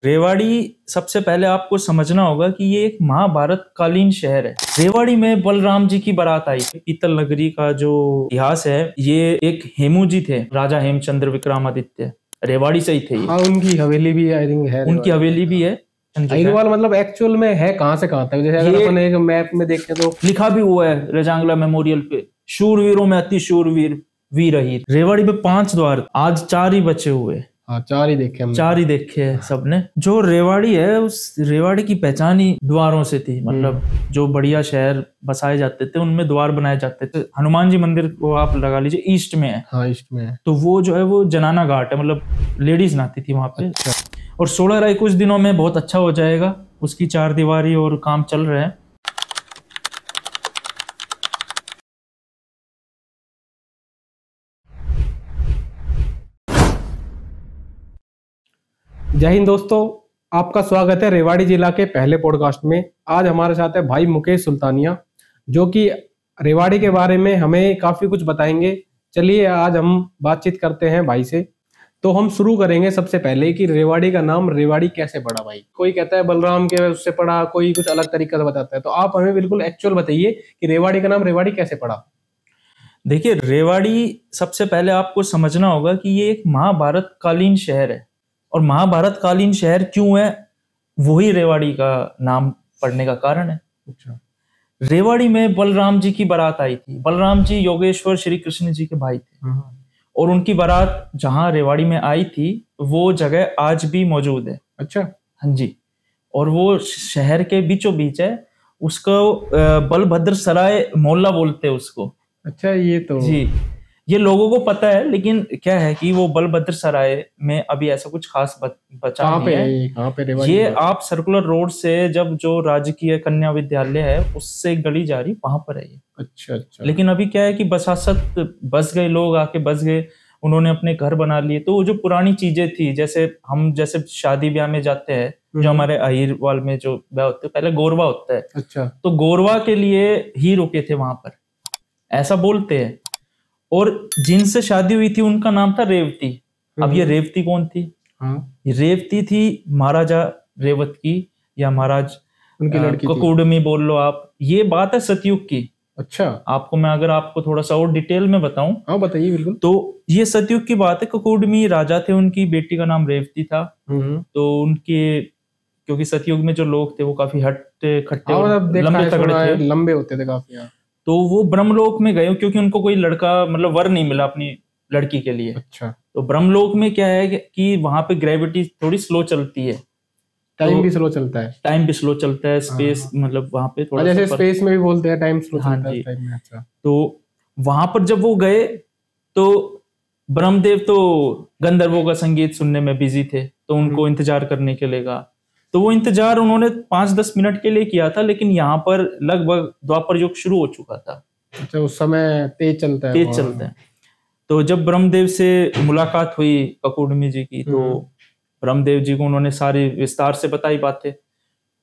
रेवाड़ी सबसे पहले आपको समझना होगा कि ये एक महाभारत कालीन शहर है। रेवाड़ी में बलराम जी की बारात आई थी। पीतल नगरी का जो इतिहास है, ये एक हेमू जी थे, राजा हेमचंद्र विक्रमादित्य, रेवाड़ी से ही थे। हाँ, उनकी हवेली भी आई थिंक है। उनकी हवेली भी है। अहिरवाल मतलब एक्चुअल में है कहाँ से कहाँ तक? जैसे अगर अपन एक मैप में देखें तो लिखा भी हुआ है रजांगला मेमोरियल पे, शूरवीरों में अति शूरवीर वीरहीर। रेवाड़ी में 5 द्वार, आज 4 ही बचे हुए। हाँ, 4 ही देखे हमने। 4 ही देखे हैं सबने। जो रेवाड़ी है, उस रेवाड़ी की पहचान ही द्वारों से थी। मतलब जो बढ़िया शहर बसाए जाते थे उनमें द्वार बनाए जाते थे। हनुमान जी मंदिर को आप लगा लीजिए, ईस्ट में है। हाँ, ईस्ट में है। तो वो जो है वो जनाना घाट है, मतलब लेडीज नहाती थी वहां पे। अच्छा। और 16 राय कुछ दिनों में बहुत अच्छा हो जाएगा, उसकी 4 दीवारी और काम चल रहे हैं। जय हिंद दोस्तों, आपका स्वागत है रेवाड़ी जिला के पहले पॉडकास्ट में। आज हमारे साथ है भाई मुकेश सुल्तानिया, जो कि रेवाड़ी के बारे में हमें काफी कुछ बताएंगे। चलिए आज हम बातचीत करते हैं भाई से। तो हम शुरू करेंगे सबसे पहले कि रेवाड़ी का नाम रेवाड़ी कैसे पड़ा भाई। कोई कहता है बलराम के उससे पड़ा, कोई कुछ अलग तरीका से बताता है। तो आप हमें बिल्कुल एक्चुअल बताइए कि रेवाड़ी का नाम रेवाड़ी कैसे पड़ा। देखिए, रेवाड़ी सबसे पहले आपको समझना होगा कि ये एक महाभारत कालीन शहर है। और महाभारत कालीन शहर क्यों है, वही रेवाड़ी का नाम पड़ने का कारण है। अच्छा। रेवाड़ी में बलराम जी की बारात आई थी। बलराम जी योगेश्वर श्री कृष्ण जी के भाई थे। और उनकी बारात जहां रेवाड़ी में आई थी, वो जगह आज भी मौजूद है। अच्छा। हाँ जी। और वो शहर के बीचों बीच है। उसको बलभद्र सराय मोहल्ला बोलते हैं उसको। अच्छा, ये तो जी, ये लोगों को पता है, लेकिन क्या है कि वो बलभद्र सराय में अभी ऐसा कुछ खास बचा नहीं है। कहाँ पे रेवाड़ी? ये आप सर्कुलर रोड से जब जो राजकीय कन्या विद्यालय है उससे गली जा रही, वहां पर है ये। अच्छा अच्छा। लेकिन अभी क्या है कि बसासत बस गए, लोग आके बस गए, उन्होंने अपने घर बना लिए। तो वो जो पुरानी चीजें थी, जैसे शादी ब्याह में जाते हैं, जो हमारे अहिरवाल में जो ब्याह होते हैं, पहले गोरवा होता है। अच्छा। तो गोरवा के लिए ही रुके थे वहां पर, ऐसा बोलते हैं। और जिनसे शादी हुई थी उनका नाम था रेवती। अब ये रेवती कौन थी? हाँ, ये रेवती थी महाराजा रेवत की, या महाराज उनकी लड़की ककुडमी बोल लो आप। ये बात है सतयुग की। अच्छा। अगर आपको थोड़ा सा और डिटेल में बताऊं, हाँ बताइए बिल्कुल। तो ये सतयुग की बात है। ककुडमी राजा थे, उनकी बेटी का नाम रेवती था। तो उनके, क्योंकि सतयुग में जो लोग थे वो काफी हट्टे खट्टे और लंबे तगड़े थे, लंबे होते थे काफी। तो वो ब्रह्मलोक में गए, क्योंकि उनको कोई लड़का, मतलब वर नहीं मिला अपनी लड़की के लिए। अच्छा। तो ब्रह्मलोक में क्या है कि वहां पे ग्रेविटी थोड़ी स्लो चलती है, टाइम भी स्लो चलता है। टाइम भी स्लो चलता है, स्पेस मतलब वहां पे थोड़ा जैसे स्पेस में भी बोलते हैं टाइम स्लो चलता है टाइम में। अच्छा। तो वहां पर जब वो गए तो ब्रह्मदेव तो गंधर्वों का संगीत सुनने में बिजी थे, तो उनको इंतजार करने के लिए कहा। तो वो इंतजार उन्होंने 5-10 मिनट के लिए किया था, लेकिन यहाँ पर लगभग द्वापर युग शुरू हो चुका था। अच्छा, उस समय तेज चलता है। तो जब ब्रह्मदेव से मुलाकात हुई ककुडमी जी की, तो ब्रह्मदेव जी को उन्होंने सारी विस्तार से बताई बातें।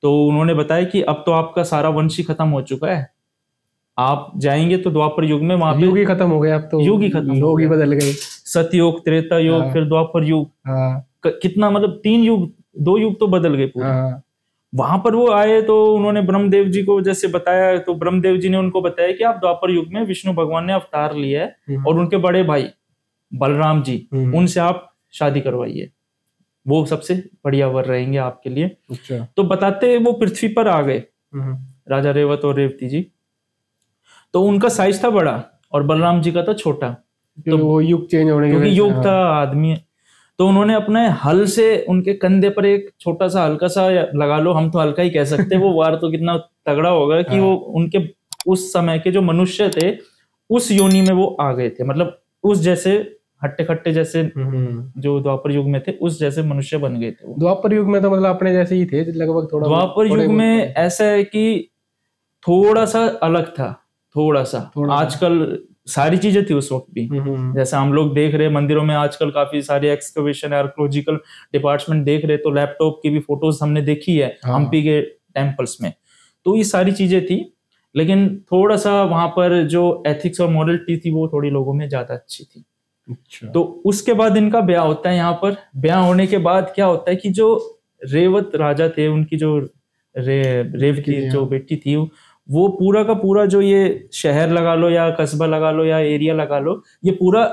तो उन्होंने बताया कि अब तो आपका सारा वंश ही खत्म हो चुका है, आप जाएंगे तो द्वापर युग में, वहां पे युग ही खत्म हो गया। अब तो युग ही खत्म, लोग ही बदल गए। सतयुग, त्रेता युग, फिर द्वापर युग। कितना मतलब 3 युग, 2 युग तो बदल गए पूरे। वहां पर वो आए तो उन्होंने ब्रह्मदेव जी को जैसे बताया, तो ब्रह्मदेव जी ने उनको बताया कि आप द्वापर युग में विष्णु भगवान ने अवतार लिया है, और उनके बड़े भाई बलराम जी, उनसे आप शादी करवाइए, वो सबसे बढ़िया वर रहेंगे आपके लिए। अच्छा। तो बताते वो पृथ्वी पर आ गए, राजा रेवत और रेवती जी। तो उनका साइज था बड़ा और बलराम जी का था छोटा। तो वो युग चेंज होने के, क्योंकि युग था, आदमी। तो उन्होंने अपने हल से उनके कंधे पर एक छोटा सा, हल्का सा लगा लो, हम तो हल्का ही कह सकते, वो वार तो कितना तगड़ा होगा कि वो उनके उस समय के जो मनुष्य थे उस योनि में वो आ गए थे। मतलब उस जैसे हट्टे खट्टे जैसे जो द्वापर युग में थे, उस जैसे मनुष्य बन गए थे वो। द्वापर युग में तो मतलब अपने जैसे ही थे लगभग। थोड़ा द्वापर युग में ऐसा है कि थोड़ा सा अलग था, थोड़ा सा। आजकल सारी चीजें थी उस वक्त भी, जैसे हम लोग देख रहे हैं मंदिरों में आजकल काफी सारी एक्सकवेशन, आर्कियोलॉजिकल डिपार्टमेंट देख रहे, तो लैपटॉप की भी फोटोज हमने देखी है हम्पी के टेम्पल्स में। तो ये सारी चीजें थी, लेकिन थोड़ा सा वहां पर जो एथिक्स और मॉरलिटी थी वो थोड़ी लोगों में ज्यादा अच्छी थी। अच्छा। तो उसके बाद इनका ब्याह होता है यहाँ पर। ब्याह होने के बाद क्या होता है कि जो रेवत राजा थे, उनकी जो रेव की जो बेटी थी, वो पूरा का पूरा जो ये शहर लगा लो या कस्बा लगा लो या एरिया लगा लो, ये पूरा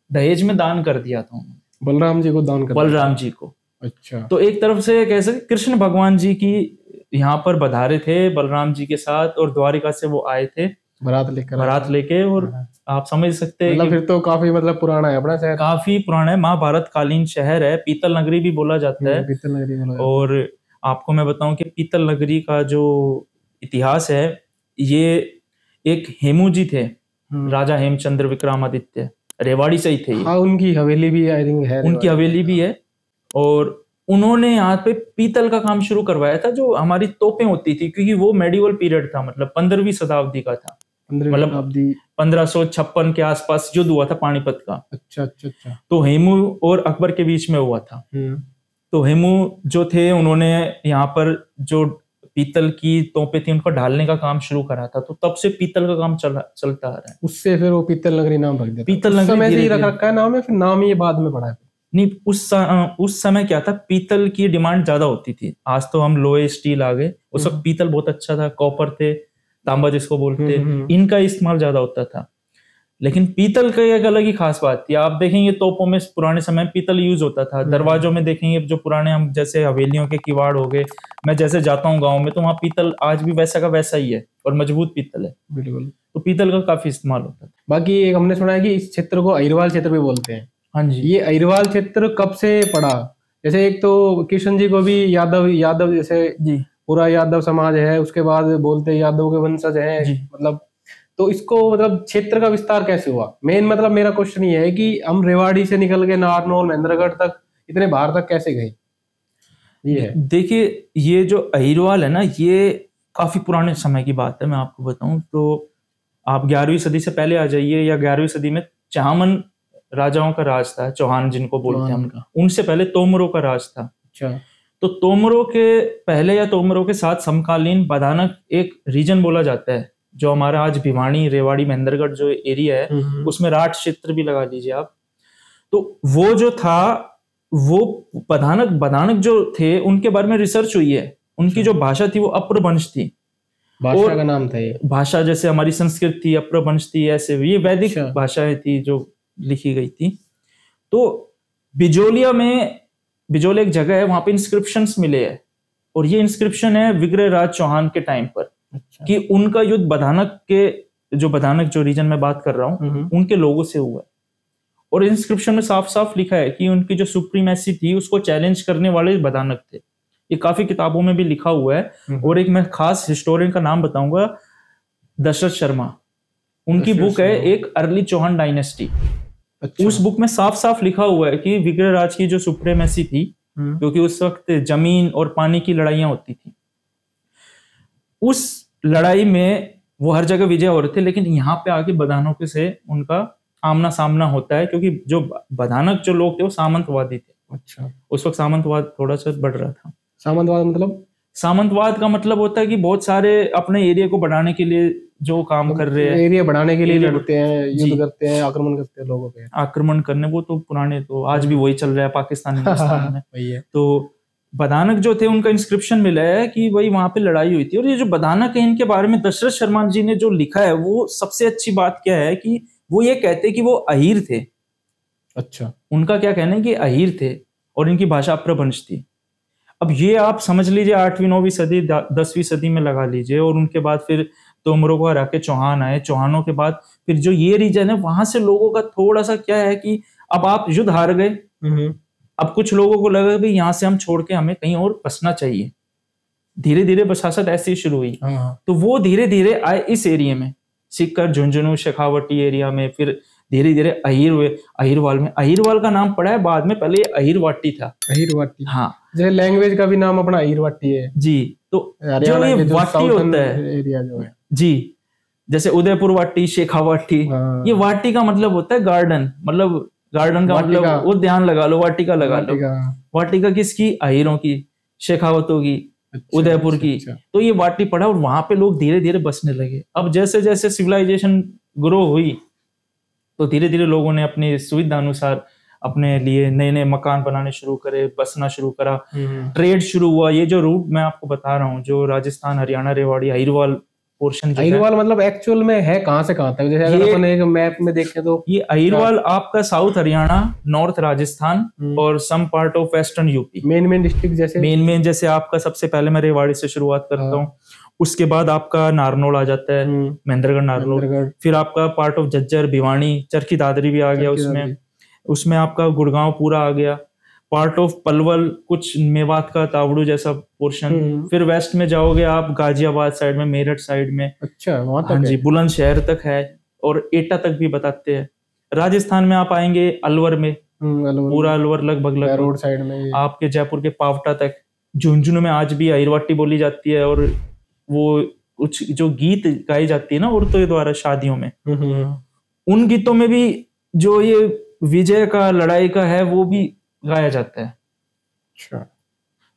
दहेज में दान कर दिया था उन्होंने। बलराम जी को दान कर दिया? बलराम जी को। अच्छा। तो एक तरफ से कैसे कृष्ण भगवान जी की यहाँ पर बधारे थे बलराम जी के साथ, और द्वारिका से वो आए थे बारात लेके। और आप समझ सकते हैं मतलब फिर तो काफी मतलब पुराना है अपना शहर, काफी पुराना है, महाभारत कालीन शहर है, पीतल नगरी भी बोला जाता है। पीतल नगरी बोला जाता है। और आपको मैं बताऊं कि पीतल नगरी का जो इतिहास है, ये एक हेमू जी थे, राजा हेमचंद्र विक्रमादित्य, रेवाड़ी से ही थे। हाँ, उनकी हवेली भी आई थिंक है, उनकी हवेली भी है। और उन्होंने यहाँ पे पीतल का काम शुरू करवाया था, जो हमारी तोपें होती थी, क्योंकि वो मेडिवल पीरियड था, मतलब 15वीं शताब्दी का था, मतलब 1556 के आसपास युद्ध हुआ था पानीपत का। अच्छा। तो हेमू और अकबर के बीच में हुआ था। तो हेमू जो थे, उन्होंने यहाँ पर जो पीतल की तोपें थी उनको ढालने का काम शुरू करा था। तो तब से पीतल का काम चलता आ रहा है। उससे फिर वो पीतल नगरी नाम रख दिया। पीतल नगरी ही रख रखा है नाम है, फिर नाम ये बाद में पड़ा है? नहीं, उस समय क्या था, पीतल की डिमांड ज्यादा होती थी। आज तो हम लोहे स्टील आ गए, उस वक्त पीतल बहुत अच्छा था, कॉपर थे, तांबा जिसको बोलते, इनका इस्तेमाल ज्यादा होता था। लेकिन पीतल का एक अलग ही खास बात थी। आप देखेंगे तोपों में पुराने समय पीतल यूज होता था, दरवाजों में देखेंगे जो पुराने, हम जैसे हवेलियों के किवाड़ हो गए, मैं जैसे जाता हूँ गाँव में तो वहाँ पीतल आज भी वैसा का वैसा ही है, और मजबूत पीतल है। बिल्कुल। तो पीतल का काफी इस्तेमाल होता था। बाकी एक हमने सुना है कि इस क्षेत्र को अहिरवाल क्षेत्र भी बोलते हैं। हाँ जी। ये अहिरवाल क्षेत्र कब से पड़ा? जैसे एक तो कृष्ण जी को भी यादव जैसे जी पूरा यादव समाज है, उसके बाद बोलते यादव के वंशज हैं, मतलब तो इसको मतलब क्षेत्र का विस्तार कैसे हुआ? मेन मतलब मेरा क्वेश्चन ये है कि हम रेवाड़ी से निकल के नारनौल महेंद्रगढ़ तक इतने बाहर तक कैसे गए? ये है। देखिए, ये जो अहिरवाल है ना, ये काफी पुराने समय की बात है। मैं आपको बताऊं तो आप 11वीं सदी से पहले आ जाइए, या 11वीं सदी में चाहमन राजाओं का राज था, चौहान जिनको बोलते हैं उनका। उनसे पहले तोमरों का राज था। अच्छा। तो तोमरों के पहले या तोमरों के साथ समकालीन बदानक एक रीजन बोला जाता है, जो हमारा आज भिवानी, रेवाड़ी, महेंद्रगढ़ जो एरिया है, उसमें राठ क्षेत्र भी लगा लीजिए आप। तो वो जो था, वो बदानक जो थे, उनके बारे में रिसर्च हुई है। उनकी जो भाषा थी वो अप्रभंश थी। भाषा का नाम था ये? भाषा जैसे हमारी संस्कृत थी, अप्रभंश थी, ऐसे ये वैदिक भाषाएं थी जो लिखी गई थी। तो बिजोलिया एक जगह है, वहां पे इंस्क्रिप्शंस मिले हैं, और ये इंस्क्रिप्शन है विग्रहराज चौहान के टाइम पर। अच्छा। कि उनका युद्ध बदानक जो रीजन में बात कर रहा हूँ, उनके लोगों से हुआ है। और इंस्क्रिप्शन में साफ साफ लिखा है कि उनकी जो सुप्रीमेसी थी उसको चैलेंज करने वाले बदानक थे। ये काफी किताबों में भी लिखा हुआ है। और एक मैं खास हिस्टोरियन का नाम बताऊंगा, दशरथ शर्मा। उनकी बुक है एक अर्ली चौहान डायनेस्टी। अच्छा। उस बुक में साफ साफ लिखा हुआ है कि विग्रहराज की जो सुप्रीमेसी थी, क्योंकि उस वक्त जमीन और पानी की लड़ाइयां होती थी, उस लड़ाई में वो हर जगह विजय हो रहे थे, लेकिन यहाँ पे आके बदानकों से उनका आमना सामना होता है, क्योंकि जो बदानक जो लोग थे वो सामंतवादी थे। अच्छा। उस वक्त सामंतवाद थोड़ा सा बढ़ रहा था। सामंतवाद का मतलब होता है कि बहुत सारे अपने एरिया को बढ़ाने के लिए जो काम कर रहे हैं, एरिया बढ़ाने के लिए लड़ते हैं, युद्ध करते हैं, आक्रमण करते हैं लोगों पे। आक्रमण करने, वो तो पुराने, तो आज भी वही चल रहा है पाकिस्तान हिंदुस्तान में। वही है। तो बदानक जो थे, उनका इंस्क्रिप्शन मिला है कि वही वहां पे लड़ाई हुई थी। और ये जो बदानक है, इनके बारे में दशरथ शर्मा जी ने जो लिखा है, वो सबसे अच्छी बात क्या है कि वो ये कहते कि वो अहीर थे। अच्छा। उनका क्या कहना है कि अहीर थे, और इनकी भाषा अप्रभंश थी। अब ये आप समझ लीजिए 8वीं 9वीं सदी 10वीं सदी में लगा लीजिए, और उनके बाद फिर तोमरों को हरा के चौहान आए। चौहानों के बाद फिर जो ये रीजन है, वहां से लोगों का थोड़ा सा क्या है कि अब आप युद्ध हार गए, अब कुछ लोगों को लगा कि यहाँ से हम छोड़ के हमें कहीं और बसना चाहिए। धीरे धीरे बसासत ऐसी शुरू हुई। तो वो धीरे धीरे आए इस एरिया में, सिक्कर, झुंझुनू, शेखावटी एरिया में। फिर धीरे धीरे अहिरवाल में, अहिरवाल का नाम पड़ा है बाद में, पहले अहिरवाटी था। अहिरवाटी, हाँ। जैसे लैंग्वेज का भी नाम अपना अहिरवाटी है जी। तो जो ये वाटी होता है एरिया जो है जी, जैसे उदयपुर वाटी, शेखावाटी, ये वाटी का मतलब होता है गार्डन, मतलब गार्डन का मतलब वो ध्यान लगा लो, वाटिका लगा लो। वाटिका किसकी? अहीरों की, शेखावतों की, उदयपुर की। तो ये वाटी पड़ा, और वहां पे लोग धीरे धीरे बसने लगे। अब जैसे जैसे सिविलाइजेशन ग्रो हुई, तो धीरे धीरे लोगों ने अपनी सुविधा अनुसार अपने लिए नए नए मकान बनाने शुरू करे, बसना शुरू करा, ट्रेड शुरू हुआ। ये जो रूट मैं आपको बता रहा हूँ, जो राजस्थान, हरियाणा, रेवाड़ी, अहिरवाल पोर्शन, अहिरवाल मतलब एक्चुअल में है कहाँ से कहाँ तक? जैसे अगर अपन एक मैप में देखें तो ये अहिरवाल आपका साउथ हरियाणा, नॉर्थ राजस्थान और some part of western UP. Main district जैसे जैसे आपका सबसे पहले मैं रेवाड़ी से शुरुआत करता हूँ, उसके बाद आपका नारनौल आ जाता है, महेंद्रगढ़, नारनौल, फिर आपका पार्ट ऑफ झज्जर, भिवानी, चरखी दादरी भी आ गया उसमें आपका गुड़गांव पूरा आ गया, पार्ट ऑफ पलवल, कुछ मेवात का तावड़ू जैसा पोर्शन। फिर वेस्ट में जाओगे आप गाजियाबाद साइड में, मेरठ साइड में, अच्छा वहां तक हाँ जी, बुलंदशहर तक है और एटा तक भी बताते हैं। राजस्थान में आप आएंगे अलवर में, पूरा अलवर लगभग रोड साइड में, आपके जयपुर के पावटा तक। झुंझुनू में आज भी अहिरवाटी बोली जाती है और वो कुछ जो गीत गाई जाती है ना औरतों द्वारा शादियों में, उन गीतों में भी जो ये विजय का, लड़ाई का है, वो भी गाया जाता है। अच्छा।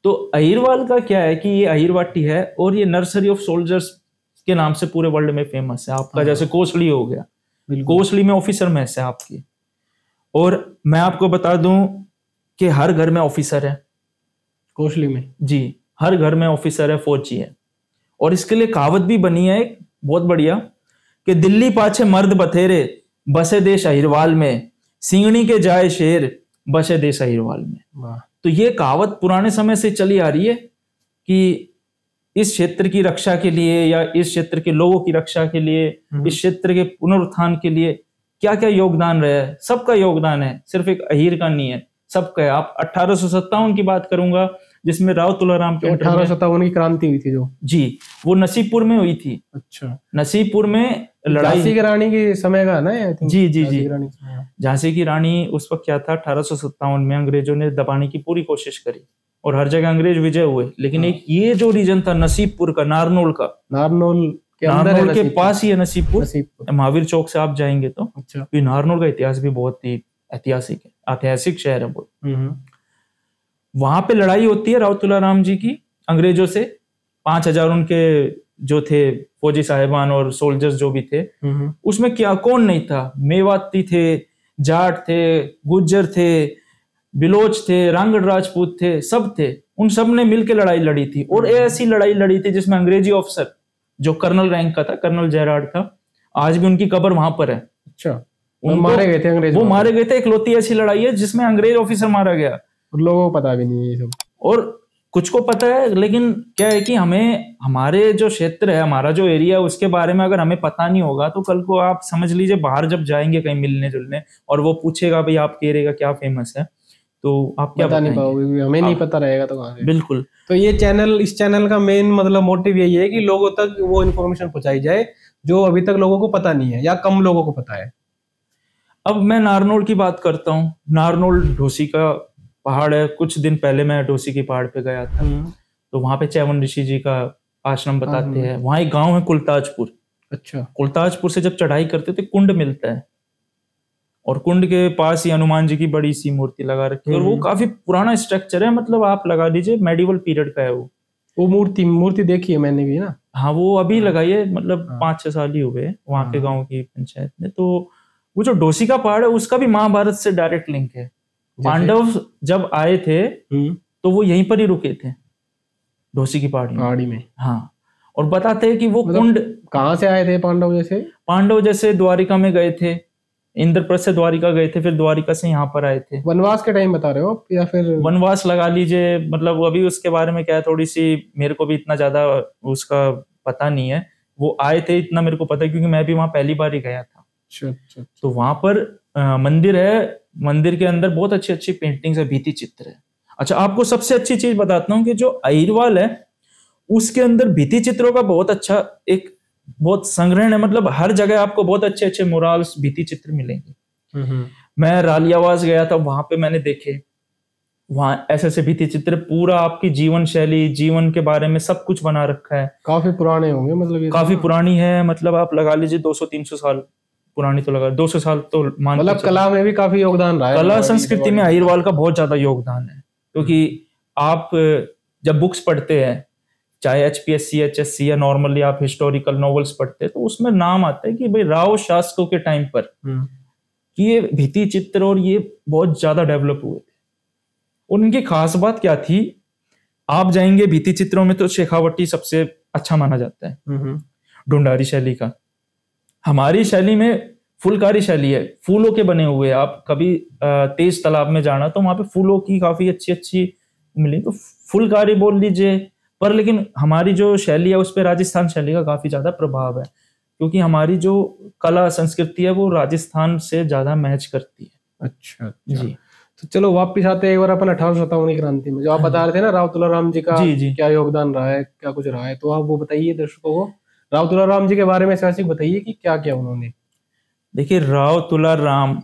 तो अहिरवाल का क्या है कि ये अहिरवाटी है और ये नर्सरी ऑफ सोल्जर्स के नाम से पूरे वर्ल्ड में फेमस है। आपका जैसे कोसली हो गया, कोसली में ऑफिसर मैस है आपकी, और मैं आपको बता दूं कि हर घर में ऑफिसर है कोसली में। जी, हर घर में ऑफिसर है, फौजी है। और इसके लिए कहावत भी बनी है एक बहुत बढ़िया कि दिल्ली पाछे मर्द बथेरे, बसे देश अहिरवाल में, सिंगनी के जाए शेर, बसे देश अहिरवाल में। तो ये कहावत पुराने समय से चली आ रही है कि इस क्षेत्र की रक्षा के लिए या इस क्षेत्र के लोगों की रक्षा के लिए, इस क्षेत्र के पुनरुत्थान के लिए क्या क्या योगदान रहा है। सबका योगदान है, सिर्फ एक अहीर का नहीं है, सबका है। आप 1857 की बात करूंगा जिसमें राव तुलाराम के 1857 की क्रांति हुई थी जो, जी, वो नसीबपुर में हुई थी। अच्छा, नसीबपुर में लड़ाई, झांसी की रानी के समय का ना? जी जी जी, झांसी की रानी उस वक्त क्या था, 1857 में अंग्रेजों ने दबाने की पूरी कोशिश करी और हर जगह अंग्रेज विजय हुए, लेकिन एक ये जो रीजन था नसीबपुर का, नारनौल का, नारनौल के पास ही है नसीबपुर, महावीर चौक से आप जाएंगे तो। अच्छा। नारनौल का इतिहास भी बहुत ही ऐतिहासिक शहर है बहुत। वहां पे लड़ाई होती है राव तुलाराम जी की अंग्रेजों से। 5000 उनके जो थे फौजी साहिबान और सोल्जर्स जो भी थे, उसमें क्या कौन नहीं था, मेवाती थे, जाट थे, गुज्जर थे, बिलोच थे, रांगड़ राजपूत थे, सब थे। उन सब ने मिलकर लड़ाई लड़ी थी और ऐसी लड़ाई लड़ी थी जिसमें अंग्रेजी ऑफिसर जो कर्नल रैंक का था, कर्नल जयराड था, आज भी उनकी कब्र वहां पर है। अच्छा, मारे गए थे अंग्रेज, वो मारे गए थे। इकलौती ऐसी लड़ाई है जिसमें अंग्रेज ऑफिसर मारा गया, लोगों को पता भी नहीं है ये सब, और कुछ को पता है, लेकिन क्या है कि हमें हमारे जो क्षेत्र है, हमारा जो एरिया है, उसके बारे में अगर हमें पता नहीं होगा तो कल को आप समझ लीजिए बाहर जब जाएंगे कहीं मिलने जुलने और वो पूछेगा भाई आपके एरिया का क्या फेमस है, तो आप क्या बता नहीं पाओगे, हमें नहीं पता रहेगा तो कहाँ से। बिल्कुल। तो ये इस चैनल का मेन मतलब मोटिव यही है कि लोगों तक वो इन्फॉर्मेशन पहुंचाई जाए जो अभी तक लोगों को पता नहीं है या कम लोगों को पता है। अब मैं नारनौल की बात करता हूँ। नारनौल ढोसी का पहाड़ है। कुछ दिन पहले मैं ढोसी की पहाड़ पे गया था, तो वहां पे चैवन ऋषि जी का आश्रम बताते हैं। वहां एक गांव है कुलताजपुर। अच्छा। कुलताजपुर से जब चढ़ाई करते तो कुंड मिलता है और कुंड के पास ही हनुमान जी की बड़ी सी मूर्ति लगा रखी है और वो काफी पुराना स्ट्रक्चर है, मतलब आप लगा लीजिए मेडिवल पीरियड का है वो मूर्ति देखी है मैंने भी ना। हाँ, वो अभी लगाई है, मतलब 5-6 साल ही हुए वहां के गांव की पंचायत ने। तो वो जो ढोसी का पहाड़ है उसका भी महाभारत से डायरेक्ट लिंक है। पांडव जब आए थे तो वो यहीं पर ही रुके थे, ढोसी की पहाड़ी में। हाँ, और बताते हैं कि वो कुंड कहाँ से आए थे पांडव जैसे द्वारिका में गए थे, इंद्रप्रस्थ से द्वारिका गए थे, फिर द्वारिका से यहाँ पर आए थे। वनवास के टाइम बता रहे हो या फिर? वनवास लगा लीजिए, मतलब अभी उसके बारे में क्या है, थोड़ी सी मेरे को भी इतना ज्यादा उसका पता नहीं है। वो आए थे इतना मेरे को पता है क्योंकि मैं भी वहां पहली बार ही गया था। अच्छा। तो वहां पर मंदिर है, मंदिर के अंदर बहुत अच्छी अच्छी पेंटिंग्स है, भित्ति चित्र है। अच्छा, आपको सबसे अच्छी चीज बताता हूँ कि जो अहिरवाल है उसके अंदर भित्ति चित्रों का बहुत अच्छा एक बहुत संग्रहण है, मतलब हर जगह आपको बहुत अच्छे अच्छे मुराल्स भित्ति चित्र मिलेंगे। मैं रालियावास गया था, वहां पे मैंने देखे, वहां ऐसे भित्ति चित्र पूरा आपकी जीवन शैली, जीवन के बारे में सब कुछ बना रखा है। काफी पुराने होंगे, मतलब ये काफी पुरानी है, मतलब आप लगा लीजिए 200-300 साल पुरानी, तो लगा 200 साल तो मान, मतलब कला में भी काफी योगदान रहा है। कला संस्कृति में अहिरवाल का बहुत ज्यादा योगदान है, क्योंकि आप जब बुक्स पढ़ते हैं, चाहे HPSC HSC या नॉर्मली आप हिस्टोरिकल नॉवेल्स पढ़ते हैं, तो उसमें नाम आता है कि भाई राव शासकों के टाइम पर कि ये भित्ति चित्र और ये बहुत ज्यादा डेवलप हुए थे। और इनकी खास बात क्या थी, आप जाएंगे भित्ति चित्रों में तो शेखावटी सबसे अच्छा माना जाता है, ढूंढारी शैली का। हमारी शैली में फुलकारी शैली है, फूलों के बने हुए। आप कभी तेज तालाब में जाना तो वहां पे फूलों की काफी अच्छी अच्छी मिली, तो फुलकारी बोल लीजिए। पर लेकिन हमारी जो शैली है उस पर राजस्थान शैली का काफी ज्यादा प्रभाव है, क्योंकि हमारी जो कला संस्कृति है वो राजस्थान से ज्यादा मैच करती है। अच्छा जी। तो चलो वापिस आते हैं एक बार अपन 1857 की क्रांति में, जो आप बता रहे थे ना राव तुलाराम जी का जी। क्या योगदान रहा है, क्या कुछ रहा है, तो आप वो बताइए दर्शकों को। राव तुलाराम जी के बारे में ऐसे बताइए कि क्या क्या उन्होंने। देखिए, राव तुलाराम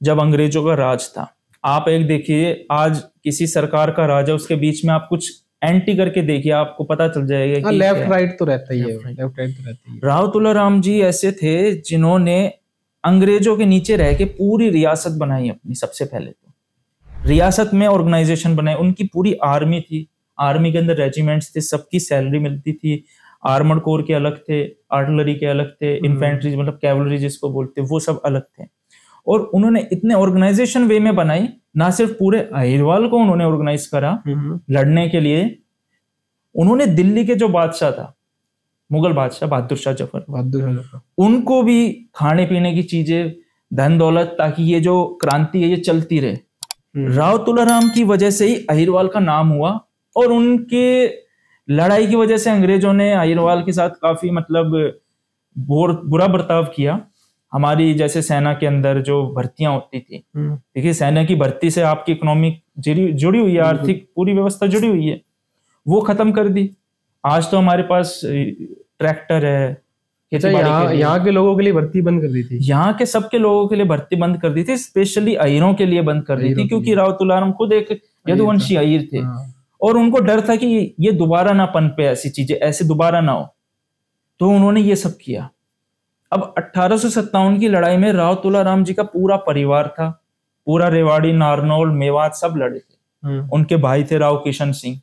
जब अंग्रेजों का राज था, आप एक देखिए आज किसी सरकार का राज है, उसके बीच में आप कुछ एंटी करके देखिए, आपको पता चल जाएगा कि लेफ्ट राइट तो रहता ही है, लेफ्ट राइट तो रहता ही है। राव तुलाराम जी ऐसे थे जिन्होंने अंग्रेजों के नीचे रह के पूरी रियासत बनाई अपनी। सबसे पहले तो रियासत में ऑर्गेनाइजेशन बनाई, उनकी पूरी आर्मी थी, आर्मी के अंदर रेजिमेंट्स थे, सबकी सैलरी मिलती थी। आर्मर्ड कोर के अलग थे, आर्टिलरी के अलग थे, इन्फेंट्री मतलब कैवलरी जिसको बोलते वो सब अलग थे। और उन्होंने इतने ऑर्गेनाइजेशन वे में बनाई, ना सिर्फ पूरे अहिरवाल को उन्होंने ऑर्गेनाइज करा लड़ने के लिए, उन्होंने दिल्ली के जो बादशाह था, मुगल बादशाह बहादुर शाह जफर, उनको भी खाने पीने की चीजें, धन दौलत, ताकि ये जो क्रांति है ये चलती रहे। राव तुलाराम की वजह से ही अहिरवाल का नाम हुआ, और उनके लड़ाई की वजह से अंग्रेजों ने अहिरवाल के साथ काफी मतलब बुरा बर्ताव किया। हमारी जैसे सेना के अंदर जो भर्तियां होती थी, देखिए सेना की भर्ती से आपकी इकोनॉमिक जुड़ी हुई है, आर्थिक पूरी व्यवस्था जुड़ी हुई है, वो खत्म कर दी। आज तो हमारे पास ट्रैक्टर है, यहाँ के लोगों के लिए भर्ती बंद कर दी थी, यहाँ के सबके लोगों के लिए भर्ती बंद कर दी थी, स्पेशली अहीरों के लिए बंद कर दी थी, क्योंकि राव तुलाराम खुद एक यदुवंशी अहीर थे। और उनको डर था कि ये दोबारा ना पनपे, ऐसी चीजें ऐसे दोबारा ना हो, तो उन्होंने ये सब किया। अब 1857 की लड़ाई में राव तुलाराम जी का पूरा परिवार था, पूरा रेवाड़ी, नारनौल, मेवात सब लड़े थे। उनके भाई थे राव किशन सिंह,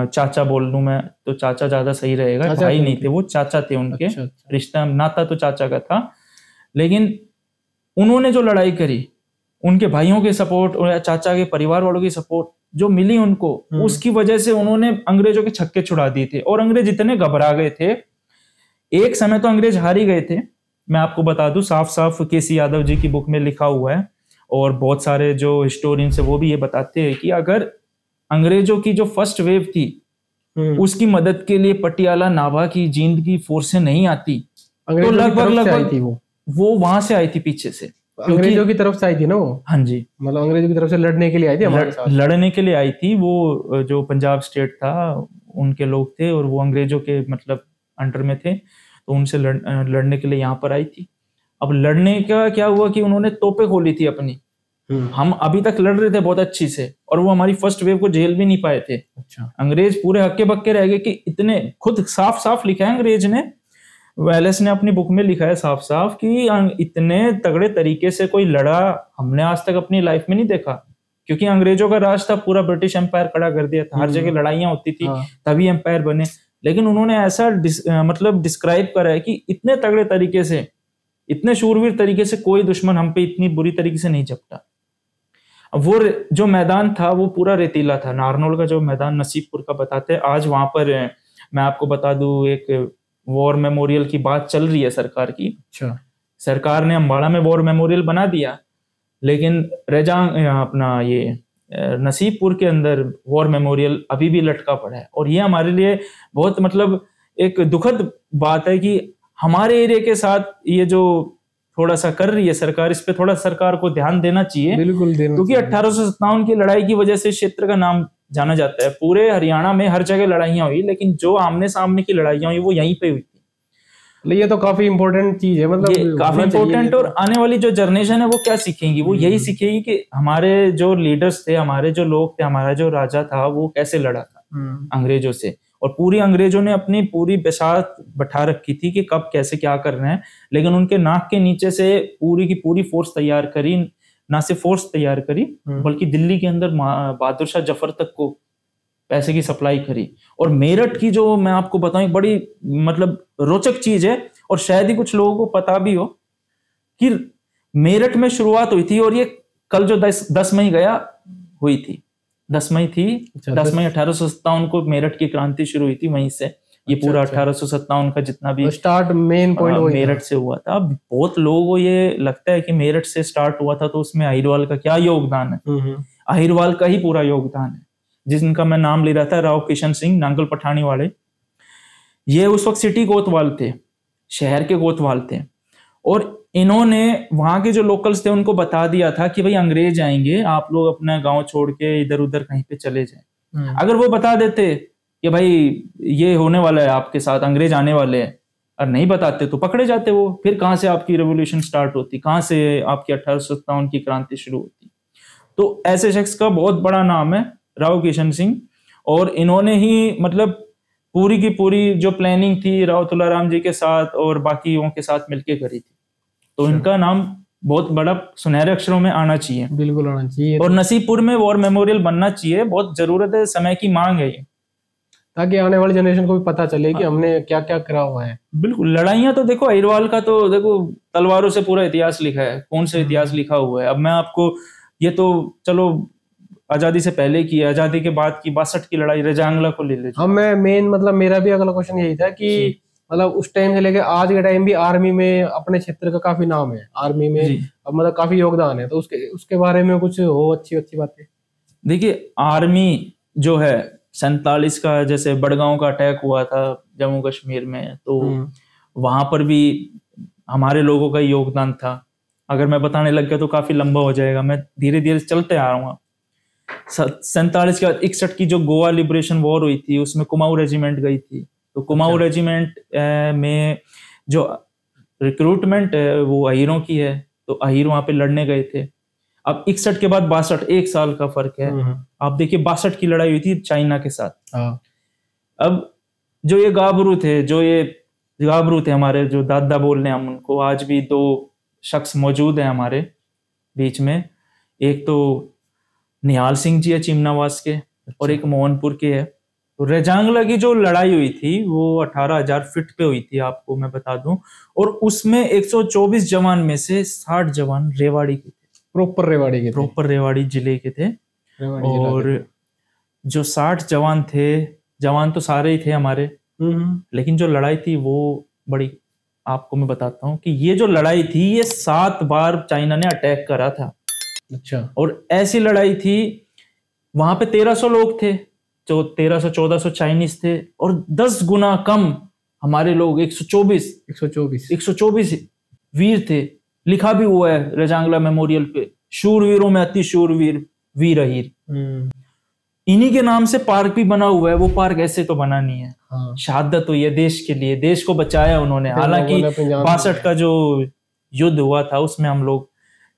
चाचा बोल लूं मैं तो चाचा ज्यादा सही रहेगा, भाई नहीं थे वो, चाचा थे उनके। अच्छा। रिश्ता नाता तो चाचा का था, लेकिन उन्होंने जो लड़ाई करी, उनके भाइयों के सपोर्ट और चाचा के परिवार वालों की सपोर्ट जो मिली उनको, उसकी वजह से उन्होंने अंग्रेजों के छक्के छुड़ा दिए थे। और अंग्रेज इतने घबरा गए थे, एक समय तो अंग्रेज हार ही गए थे। मैं आपको बता दूं, साफ साफ केसी यादव जी की बुक में लिखा हुआ है, और बहुत सारे जो हिस्टोरियंस है वो भी ये बताते हैं कि अगर अंग्रेजों की जो फर्स्ट वेव थी उसकी मदद के लिए पटियाला, नाभा की, जींद की फोर्सें नहीं आती, तो लगभग वो वहां से आई थी, पीछे से, अंग्रेजों की तरफ से आई थी ना वो। हाँ जी, मतलब अंग्रेजों की तरफ से लड़ने के लिए आई थी हमारे साथ। लड़ने के लिए आई थी वो, जो पंजाब स्टेट था उनके लोग थे, और वो अंग्रेजों के मतलब अंडर में थे, तो उनसे लड़ने के लिए यहाँ पर आई थी। अब लड़ने का क्या हुआ कि उन्होंने तोपें खोली थी अपनी। हम अभी तक लड़ रहे थे बहुत अच्छी से, और वो हमारी फर्स्ट वेव को झेल भी नहीं पाए थे। अच्छा। अंग्रेज पूरे हक्के बक्के रह गए कि इतने, खुद साफ साफ लिखा है अंग्रेज ने, वेलेस ने अपनी बुक में लिखा है साफ साफ कि इतने तगड़े तरीके से कोई लड़ा हमने आज तक अपनी लाइफ में नहीं देखा, क्योंकि अंग्रेजों का राज था, पूरा ब्रिटिश एम्पायर खड़ा कर दिया था, हर जगह लड़ाइयां होती थी, तभी एम्पायर बने। लेकिन उन्होंने ऐसा मतलब डिस्क्राइब करा है कि इतने तगड़े तरीके से, इतने शूरवीर तरीके से कोई दुश्मन हम पे इतनी बुरी तरीके से नहीं झपटा। अब वो जो मैदान था वो पूरा रेतीला था, नारनौल का जो मैदान नसीबपुर का बताते हैं। आज वहां पर मैं आपको बता दूं, एक वॉर मेमोरियल की बात चल रही है सरकार की। अच्छा। सरकार ने अम्बाड़ा में वॉर मेमोरियल बना दिया, लेकिन अपना ये नसीबपुर के अंदर वॉर मेमोरियल अभी भी लटका पड़ा है। और ये हमारे लिए बहुत मतलब एक दुखद बात है कि हमारे एरिया के साथ ये जो थोड़ा सा कर रही है सरकार, इस पे थोड़ा सरकार को ध्यान देना चाहिए। बिल्कुल देना, क्योंकि 1857 की लड़ाई की वजह से क्षेत्र का नाम जाना जाता है। पूरे हरियाणा में हर जगह लड़ाइयां हुई, लेकिन जो आमने सामने की लड़ाइयां हुई वो यहीं पे हुई थी। ये तो काफी इंपॉर्टेंट चीज है, मतलब ये काफी इंपॉर्टेंट। और आने वाली जो जनरेशन है वो क्या सीखेगी, वो यही सीखेगी कि हमारे जो लीडर्स थे, हमारे जो लोग थे, हमारा जो राजा था वो कैसे लड़ा था अंग्रेजों से। और पूरी अंग्रेजों ने अपनी पूरी बसात बैठा रखी थी कि कब कैसे क्या कर रहे हैं, लेकिन उनके नाक के नीचे से पूरी की पूरी फोर्स तैयार करी, ना सिर्फ फोर्स तैयार करी बल्कि दिल्ली के अंदर बहादुर शाह जफर तक को पैसे की सप्लाई करी। और मेरठ की जो मैं आपको बताऊं बड़ी मतलब रोचक चीज है, और शायद ही कुछ लोगों को पता भी हो, कि मेरठ में शुरुआत हुई थी, और ये कल जो 10 मई गया हुई थी, 10 मई थी। 10 मई 1857 को मेरठ की क्रांति शुरू हुई थी, वहीं से ये पूरा 1857 का जितना भी स्टार्ट मेन पॉइंट मेरठ से हुआ था। बहुत लोगों को ये लगता है कि मेरठ से स्टार्ट हुआ था, तो उसमें अहिरवाल का क्या योगदान है। अहिरवाल का ही पूरा योगदान है, जिनका मैं नाम ले रहा था, राव किशन सिंह नांगल पठानी वाले। ये उस वक्त सिटी कोतवाल थे, शहर के कोतवाल थे, और इन्होंने वहां के जो लोकल्स थे उनको बता दिया था कि भाई अंग्रेज आएंगे, आप लोग अपना गांव छोड़ के इधर उधर कहीं पे चले जाएं। अगर वो बता देते कि भाई ये होने वाला है आपके साथ, अंग्रेज आने वाले हैं, और नहीं बताते तो पकड़े जाते वो। फिर कहां से आपकी रेवोल्यूशन स्टार्ट होती, कहां से आपकी 1857 की क्रांति शुरू होती। तो ऐसे शख्स का बहुत बड़ा नाम है राव किशन सिंह, और इन्होंने ही मतलब पूरी की पूरी जो प्लानिंग थी राव तुलाराम जी के साथ और बाकियों के साथ मिलके करी थी। तो इनका नाम बहुत बड़ा सुनहरे अक्षरों में आना चाहिए, बिल्कुल आना चाहिए। और नसीबपुर में वॉर मेमोरियल बनना चाहिए, बहुत जरूरत है, समय की मांग है ये, ताकि आने वाली जनरेशन को भी पता चले कि हमने क्या क्या करा हुआ है। बिल्कुल। लड़ाइयां तो देखो, अहिरवाल का तो देखो तलवारों से पूरा इतिहास लिखा है, कौन सा इतिहास लिखा हुआ है। अब मैं आपको ये तो चलो आजादी से पहले की, आजादी के बाद की 62 की लड़ाई रजांगला को ले लीजिए। हाँ, मैं मेन मतलब मेरा भी अगला क्वेश्चन यही था कि मतलब उस टाइम से लेके आज के टाइम भी आर्मी में अपने क्षेत्र का काफी नाम है, आर्मी में अब मतलब काफी योगदान है, तो उसके बारे में कुछ हो अच्छी बातें। देखिए, आर्मी जो है 47 का, जैसे बड़गांव का अटैक हुआ था जम्मू कश्मीर में, तो वहां पर भी हमारे लोगों का योगदान था। अगर मैं बताने लग गया तो काफी लंबा हो जाएगा, मैं धीरे धीरे चलते आ रहा हूँ। 47 के बाद 61 की जो गोवा लिबरेशन वॉर हुई थी, उसमें कुमाऊं रेजिमेंट गई थी। तो कुमाऊं रेजिमेंट में जो रिक्रूटमेंट है वो अहीरों की है, तो अहीर वहां पे लड़ने गए थे। अब 61 के बाद 62, 1 साल का फर्क है। आप देखिए 62 की लड़ाई हुई थी चाइना के साथ। अब जो ये गाबरू थे हमारे, जो दादा बोल रहे हैं हम उनको, आज भी 2 शख्स मौजूद हैं हमारे बीच में। एक तो निहाल सिंह जी है चिमनावास के, और एक मोहनपुर के है। तो रेजांगला की जो लड़ाई हुई थी वो 18,000 फीट पे हुई थी, आपको मैं बता दूं, और उसमें 124 जवान में से 60 जवान रेवाड़ी के थे, प्रॉपर रेवाड़ी जिले के थे। और जो 60 जवान थे, जवान तो सारे ही थे हमारे, लेकिन जो लड़ाई थी वो बड़ी, आपको मैं बताता हूँ कि ये जो लड़ाई थी ये 7 बार चाइना ने अटैक करा था। अच्छा। और ऐसी लड़ाई थी, वहां पे 1300 लोग थे, जो 1300-1400 चाइनीज थे, और 10 गुना कम हमारे लोग, 124 वीर थे। लिखा भी हुआ है रेजांगला मेमोरियल पे, शूरवीरों में अति शूरवीर वीर अहीर। इन्हीं के नाम से पार्क भी बना हुआ है। वो पार्क ऐसे तो बना नहीं है। शहादत हुई है देश के लिए, देश को बचाया उन्होंने। हालांकि 62 का जो युद्ध हुआ था उसमें हम लोग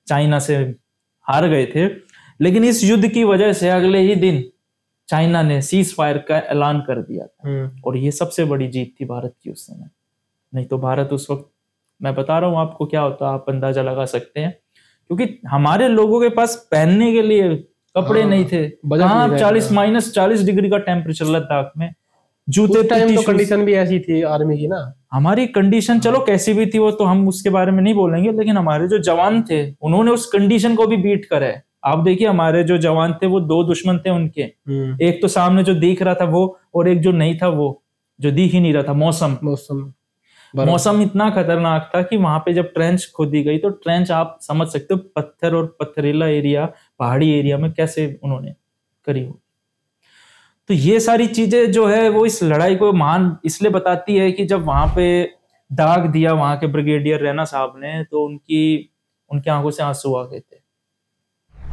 चाइना से हार गए थे, लेकिन इस युद्ध की वजह से अगले ही दिन चाइना ने सीज फायर का ऐलान कर दिया था, और ये सबसे बड़ी जीत थी भारत की उस समय। नहीं तो भारत उस वक्त, मैं बता रहा हूं आपको क्या होता, आप अंदाजा लगा सकते हैं, क्योंकि हमारे लोगों के पास पहनने के लिए कपड़े नहीं थे। 40 डिग्री का टेम्परेचर लद्दाख में, जूते, टाइम तो कंडीशन भी ऐसी थी आर्मी की ना। हमारी कंडीशन चलो कैसी भी थी वो तो हम उसके बारे में नहीं बोलेंगे, लेकिन हमारे जो जवान थे उन्होंने उस कंडीशन को भी बीट करा है। आप देखिए हमारे जो जवान थे वो 2 दुश्मन थे उनके, एक तो सामने जो दिख रहा था वो, और एक जो नहीं था वो, जो दिख ही नहीं रहा था, मौसम इतना खतरनाक था कि वहां पे जब ट्रेंच खोदी गई, तो ट्रेंच आप समझ सकते हो पत्थर और पत्थरीला एरिया, पहाड़ी एरिया में कैसे उन्होंने करी हो। तो ये सारी चीजें जो है वो इस लड़ाई को महान इसलिए बताती है कि जब वहां पे दाग दिया वहां के ब्रिगेडियर रैना साहब ने, तो उनकी आंखों से आंसू आ गए थे।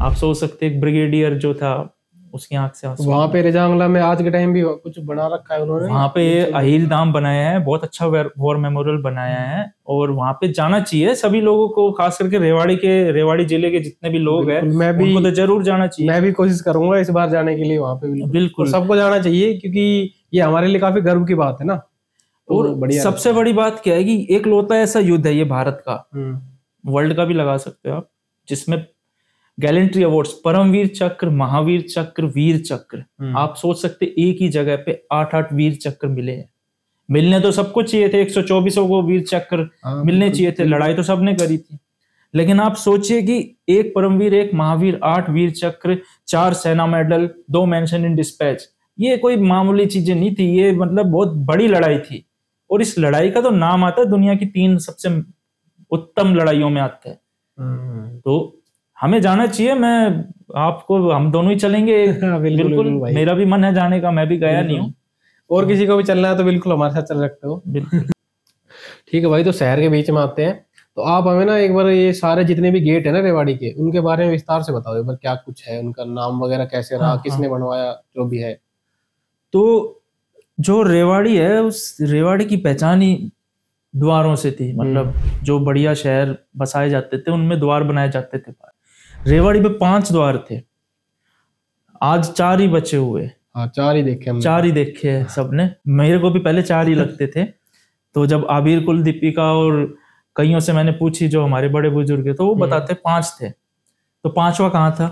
आप सोच सकते एक ब्रिगेडियर जो था उसकी आंख से आंसू। वहां पे रेजांगला में आज के टाइम भी कुछ बना रखा है उन्होंने, वहां पे अहीर धाम बनाया है, बहुत अच्छा वॉर मेमोरियल बनाया है, और वहां पे जाना चाहिए सभी लोगों को, खास करके रेवाड़ी जिले के जितने भी लोग हैं, उनको तो जरूर जाना चाहिए। मैं भी कोशिश करूंगा इस बार जाने के लिए वहां पे। बिल्कुल सबको जाना चाहिए, क्योंकि ये हमारे लिए काफी गर्व की बात है ना। और सबसे बड़ी बात क्या है कि एक लौता ऐसा युद्ध है ये भारत का, वर्ल्ड का भी लगा सकते हो आप, जिसमें गैलेंट्री अवार्ड्स, परमवीर चक्र, महावीर चक्र, वीर चक्र, आप सोच सकते एक ही जगह पे 8-8 वीर चक्र मिले हैं। मिलने तो सबको चाहिए थे, 124 को वीर चक्र मिलने चाहिए थे, लड़ाई तो सबने करी थी, लेकिन आप सोचिए कि एक परमवीर, एक महावीर, 8 वीर चक्र, 4 सेना मेडल, 2 मेंशन इन डिस्पैच, ये कोई मामूली चीजें नहीं थी, ये मतलब बहुत बड़ी लड़ाई थी। और इस लड़ाई का तो नाम आता है दुनिया की 3 सबसे उत्तम लड़ाइयों में आता है। तो हमें जाना चाहिए। मैं आपको, हम दोनों ही चलेंगे। बिल्कुल मेरा भी मन है जाने का, मैं भी गया नहीं हूँ। और किसी को भी चलना है तो बिल्कुल हमारे साथ चल सकते हो। बिल्कुल। ठीक है भाई, तो शहर के बीच में आते हैं, तो आप हमें ना एक बार ये सारे जितने भी गेट है ना रेवाड़ी के, उनके बारे में विस्तार से बताओ एक बार, क्या कुछ है, उनका नाम वगैरह कैसे रहा, किसने बनवाया, जो भी है। तो जो रेवाड़ी है, उस रेवाड़ी की पहचान ही द्वारों से थी। मतलब जो बढ़िया शहर बसाए जाते थे उनमें द्वार बनाए जाते थे। रेवाड़ी में 5 द्वार थे, आज 4 ही बचे हुए। हाँ, 4 ही देखे हमने। 4 ही देखे हैं सबने, मेरे को भी पहले 4 ही लगते थे। तो जब आबिर कुल, दीपिका और कईयों से मैंने पूछी जो हमारे बड़े बुजुर्ग है, तो वो बताते 5 थे। तो 5वां कहाँ था?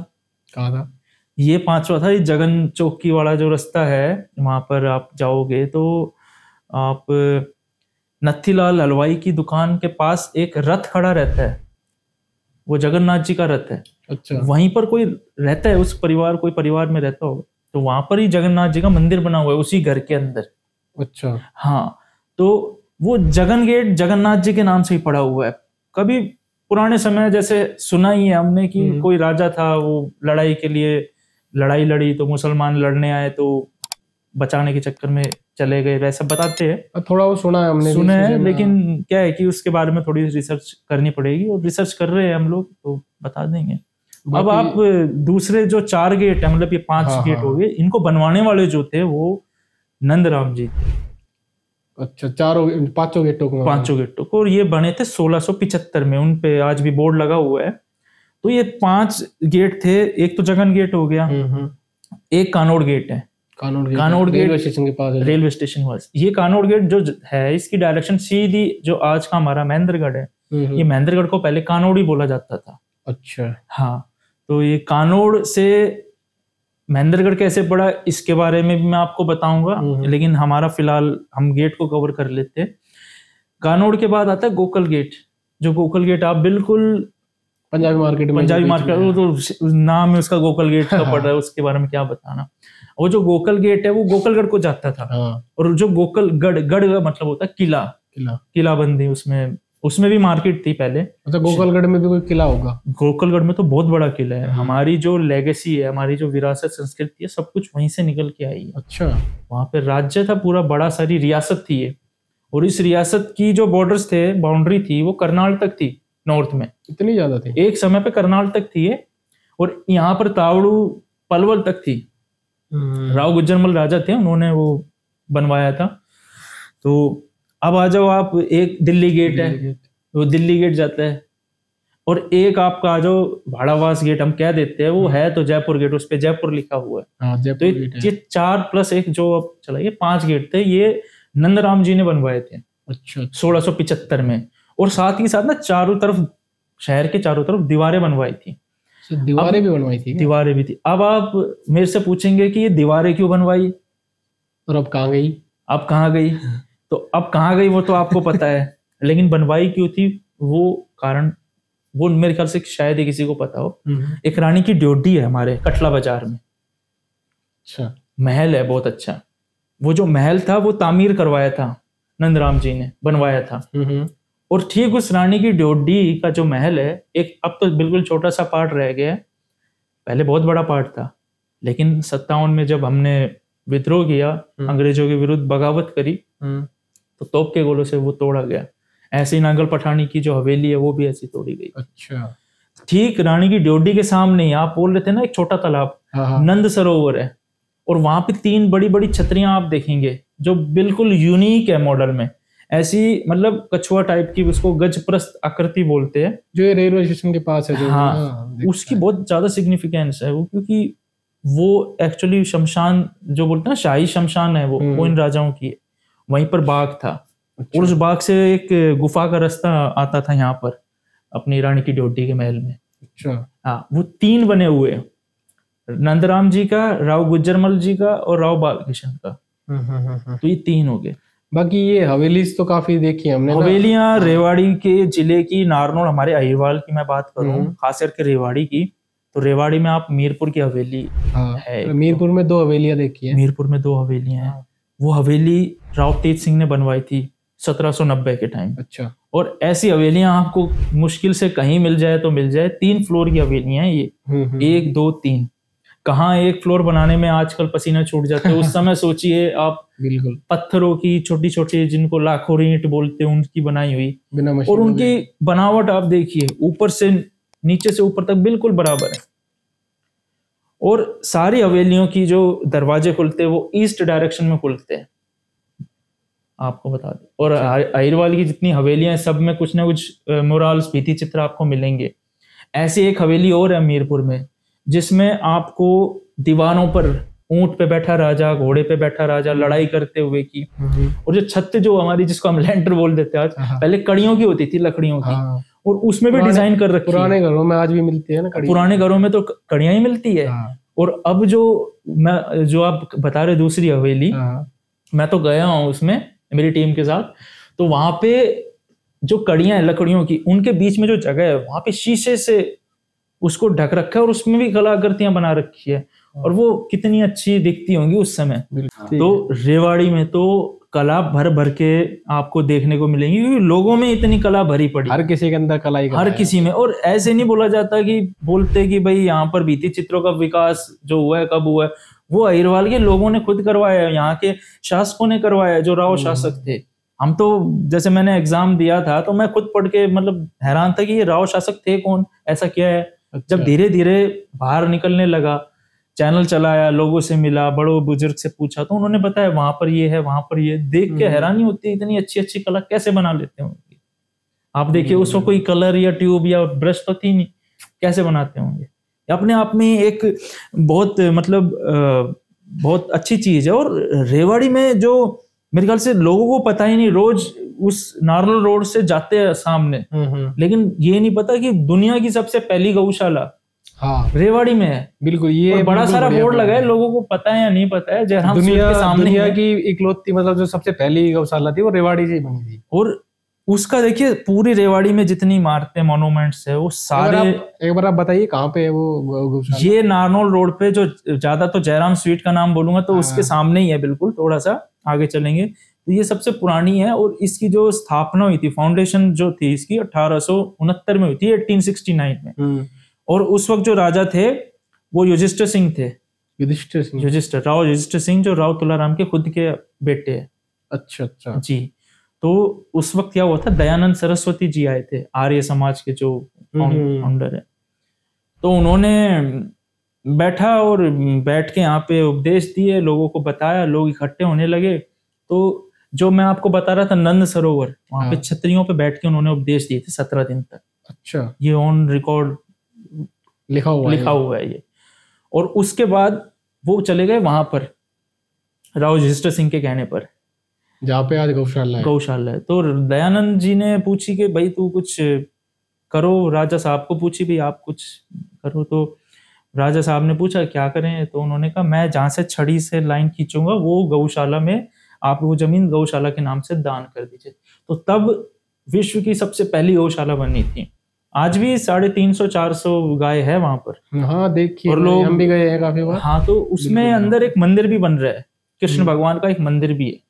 कहाँ था? ये 5वां था, ये जगन चौकी वाला जो रास्ता है, वहां पर आप जाओगे तो आप नत्थीलाल हलवाई की दुकान के पास एक रथ खड़ा रहता है, वो जगन्नाथ जी का रथ है। अच्छा। वहीं पर कोई रहता है, उस परिवार, कोई परिवार में रहता होगा, तो वहां पर ही जगन्नाथ जी का मंदिर बना हुआ है, उसी घर के अंदर। अच्छा। हाँ, तो वो जगन गेट जगन्नाथ जी के नाम से ही पड़ा हुआ है। कभी पुराने समय जैसे सुना ही है हमने कि कोई राजा था, वो लड़ाई के लिए लड़ाई लड़ी, तो मुसलमान लड़ने आए तो बचाने के चक्कर में चले गए, वैसा बताते हैं। थोड़ा वो सुना है हमने, सुना है, लेकिन क्या है कि उसके बारे में थोड़ी रिसर्च करनी पड़ेगी, और रिसर्च कर रहे हैं हम लोग, तो बता देंगे। अब आप दूसरे जो 4 गेट है, मतलब ये 5 गेट हो गए, इनको बनवाने वाले जो थे वो नंदराम जी थे। अच्छा, 5 गेटों को? 5 गेटों को, और ये बने थे 1675 में, उन पे आज भी बोर्ड लगा हुआ है। तो ये 5 गेट थे। एक तो जगन गेट हो गया, एक कानोड़ गेट है। कानोड़ गेट रेलवे स्टेशन के पास है। रेलवे स्टेशन पास। ये कानोड़ गेट जो है, इसकी डायरेक्शन सीधी, जो आज का हमारा महेंद्रगढ़ है, ये महेंद्रगढ़ को पहले कानोड़ ही बोला जाता था। अच्छा। हाँ, तो ये कानोड़ से महेंद्रगढ़ कैसे पड़ा, इसके बारे में भी मैं आपको बताऊंगा, लेकिन हमारा फिलहाल हम गेट को कवर कर लेते हैं। कानोड़ के बाद आता है गोकल गेट। जो गोकल गेट आप बिल्कुल पंजाबी मार्केट, वो तो नाम है उसका गोकल गेट का पड़ रहा है, उसके बारे में क्या बताना। वो जो गोकल गेट है वो गोकलगढ़ को जाता था। और जो गोकलगढ़, गढ़ का मतलब होता है किला बंदी, उसमें भी मार्केट थी पहले। अच्छा, गोकलगढ़ में भी कोई किला होगा? गोकलगढ़ में तो बहुत बड़ा किला है। हमारी जो लेगेसी है, हमारी जो विरासत संस्कृति है, सब कुछ वहीं से निकल के आई है। अच्छा। वहां पे राज्य था पूरा, बड़ा सारी रियासत थी ये, और इस रियासत की जो बॉर्डर्स थे, बाउंड्री थी, वो करनाल तक थी, नॉर्थ में। इतनी ज्यादा थी? एक समय पे करनाल तक थी ये, और यहाँ पर तावड़ू पलवल तक थी। राव गुज्जरमल राजा थे, उन्होंने वो बनवाया था। तो अब आ जाओ आप, एक दिल्ली गेट है, वो दिल्ली गेट जाता है, और एक आपका आ जाओ भाड़ावास गेट हम कह देते हैं, वो है तो जयपुर गेट, उस पे जयपुर लिखा हुआ है। तो ये 4+1 जो अब चला, ये 5 गेट थे, ये नंदराम जी ने बनवाए थे। अच्छा। 1675 में। और साथ ही साथ ना चारों तरफ, शहर के चारों तरफ दीवारें बनवाई थी। दीवारें भी बनवाई थी? दीवारें भी थी। अब आप मेरे से पूछेंगे कि ये दीवारें क्यों बनवाई और अब कहाँ गई? तो अब कहाँ गई वो तो आपको पता है, लेकिन बनवाई क्यों थी वो कारण, वो मेरे ख्याल से शायद ही किसी को पता हो। एक रानी की ड्योढ़ी है हमारे कटला बाजार में। अच्छा। महल है बहुत अच्छा। वो जो महल था वो तामीर करवाया था, नंदराम जी ने बनवाया था। और ठीक उस रानी की ड्योढ़ी का जो महल है, एक अब तो बिल्कुल छोटा सा पार्ट रह गया है, पहले बहुत बड़ा पार्ट था, लेकिन 57 में जब हमने विद्रोह किया, अंग्रेजों के विरुद्ध बगावत करी, तो तोप के गोलों से वो तोड़ा गया। ऐसे ही नांगल पठानी की जो हवेली है वो भी ऐसी तोड़ी गई। अच्छा। ठीक रानी की ड्योढ़ी के सामने आप बोल रहे थे ना, एक छोटा तालाब, नंद सरोवर है, और वहां पे 3 बड़ी बड़ी छतरियां आप देखेंगे जो बिल्कुल यूनिक है मॉडल में, ऐसी मतलब कछुआ टाइप की, उसको गजप्रस्थ आकृति बोलते हैं, जो ये रेलवे स्टेशन के पास है जो। हाँ, उसकी बहुत ज्यादा सिग्निफिकेंस है वो, क्योंकि वो एक्चुअली शमशान जो बोलते हैं ना, शाही शमशान है वो इन राजाओं की। वहीं पर बाग था। अच्छा। और उस बाग से एक गुफा का रास्ता आता था यहाँ पर अपनी रानी की ड्योढ़ी के महल में। अच्छा। हाँ, वो 3 बने हुए, नंदराम जी का, राव गुज्जरमल जी का और राव बालकिशन का। तो ये 3 हो गए। बाकी ये हवेलीज तो काफी देखी हमने। हवेलियां रेवाड़ी के जिले की, नारनौल हमारे अहिरवाल की मैं बात करूं खास करके रेवाड़ी की, तो रेवाड़ी में आप मीरपुर की हवेली है। मीरपुर में 2 हवेलियां देखी है। मीरपुर में 2 हवेलियां हैं। वो हवेली राव तेज सिंह ने बनवाई थी 1790 के टाइम। अच्छा। और ऐसी हवेलियां आपको मुश्किल से कहीं मिल जाए तो मिल जाए। 3 फ्लोर की हवेलियां हैं ये, 1 2 3। कहाँ 1 फ्लोर बनाने में आजकल पसीना छूट जाता है, उस समय सोचिए आप। बिल्कुल। पत्थरों की छोटी छोटी, जिनको लाखों ईंट बोलते हैं, उनकी बनाई हुई, बिना मशीन। और उनकी बनावट आप देखिए, ऊपर से नीचे से ऊपर तक बिल्कुल बराबर है। और सारी हवेलियों की जो दरवाजे खुलते हैं वो ईस्ट डायरेक्शन में खुलते हैं, आपको बता दें। और अहिरवाल की जितनी हवेलियां हैं सब में कुछ ना कुछ मुराल्स, भित्ति चित्र आपको मिलेंगे। ऐसी एक हवेली और है मीरपुर में, जिसमें आपको दीवानों पर ऊंट पे बैठा राजा, घोड़े पे बैठा राजा लड़ाई करते हुए की। और जो छत जो हमारी, जिसको हम लेंटर बोल देते हैं आज, पहले कड़ियों की होती थी, लकड़ियों की, और उसमें भी डिजाइन कर रखी है। पुराने घरों में आज भी मिलती है ना कड़ी। पुराने घरों में तो कड़ियां ही मिलती है। और अब जो आप बता रहे दूसरी हवेली, मैं तो गया हूँ उसमें मेरी टीम के साथ, तो वहां पे जो कड़ियां हैं लकड़ियों की, उनके बीच में जो जगह है वहां पे शीशे से उसको ढक रखा है, और उसमें भी कलाकृतियां बना रखी है, और वो कितनी अच्छी दिखती होंगी उस समय। तो रेवाड़ी में तो कला भर भर के आपको देखने को मिलेंगी, क्योंकि लोगों में इतनी कला भरी पड़ी, हर किसी के अंदर कला ही हर किसी में। और ऐसे नहीं बोला जाता कि बोलते कि भाई यहाँ पर भित्ति चित्रों का विकास जो हुआ है कब हुआ है, वो अहिरवाल के लोगों ने खुद करवाया है, यहाँ के शासकों ने करवाया, जो राव शासक थे। हम तो जैसे मैंने एग्जाम दिया था तो मैं खुद पढ़ के मतलब हैरान था कि ये राव शासक थे कौन, ऐसा क्या है। अच्छा। जब धीरे धीरे बाहर निकलने लगा, चैनल चलाया, लोगों से मिला, बड़ों बुजुर्ग से पूछा, तो उन्होंने बताया वहां पर ये है, वहां पर ये, देख के हैरानी होती है इतनी अच्छी अच्छी कला कैसे बना लेते होंगे। आप देखिए उसको कोई कलर या ट्यूब या ब्रश तो थी नहीं, कैसे बनाते होंगे। अपने आप में एक बहुत मतलब बहुत अच्छी चीज है। और रेवाड़ी में जो मेरे ख्याल से लोगों को पता ही नहीं, रोज उस नारनौल रोड से जाते हैं सामने, लेकिन ये नहीं पता कि दुनिया की सबसे पहली गौशाला रेवाड़ी में है। बिल्कुल, ये बड़ा सारा बोर्ड लगा है, लोगों को पता है या नहीं पता है। जयराम दुनिया के सामने दुनिया की इकलौती मतलब जो सबसे पहली गौशाला थी वो रेवाड़ी से ही बनी थी। और उसका देखिए पूरी रेवाड़ी में जितनी इमारतें, मॉन्यूमेंट्स है, वो सारे एक बार आप बताइए कहाँ पे है वो गौशाला? ये नारनौल रोड पे, जो ज्यादा तो जयराम स्वीट का नाम बोलूंगा तो उसके सामने ही है, बिल्कुल थोड़ा सा आगे चलेंगे तो ये सबसे पुरानी है। और इसकी जो स्थापना हुई थी, फाउंडेशन जो थी इसकी 1869 में हुई थी, 1869 में। और उस वक्त जो राजा थे वो युधिष्ठिर सिंह थे। युधिष्ठिर राव युधिष्ठिर सिंह, जो राव तुलाराम के खुद के बेटे हैं। अच्छा जी। तो उस वक्त क्या हुआ था, दयानंद सरस्वती जी आए थे, आर्य समाज के जो फाउंडर है। तो उन्होंने बैठा और बैठ के यहाँ पे उपदेश दिए, लोगों को बताया, लोग इकट्ठे होने लगे। तो जो मैं आपको बता रहा था नंद सरोवर, वहां पे छतरियों पे बैठ के उन्होंने उपदेश दिए थे 17 दिन तक। अच्छा, ये ऑन रिकॉर्ड लिखा हुआ है ये। और उसके बाद वो चले गए वहां पर राव युधिष्ठिर सिंह के कहने पर, जहाँ पे आज गौशाला है। तो दयानंद जी ने पूछी कि भाई तू कुछ करो, राजा साहब को पूछी भाई आप कुछ करो। तो राजा साहब ने पूछा क्या करें, तो उन्होंने कहा मैं जहां से छड़ी से लाइन खींचूंगा वो गौशाला में, आप वो जमीन गौशाला के नाम से दान कर दीजिए। तो तब विश्व की सबसे पहली गौशाला बनी थी। आज भी 350-400 गाय है वहां पर। हाँ देखिए, और लोग हम भी गए हैं काफी बार। हाँ, तो उसमें अंदर एक मंदिर भी बन रहा है, कृष्ण भगवान का एक मंदिर भी है।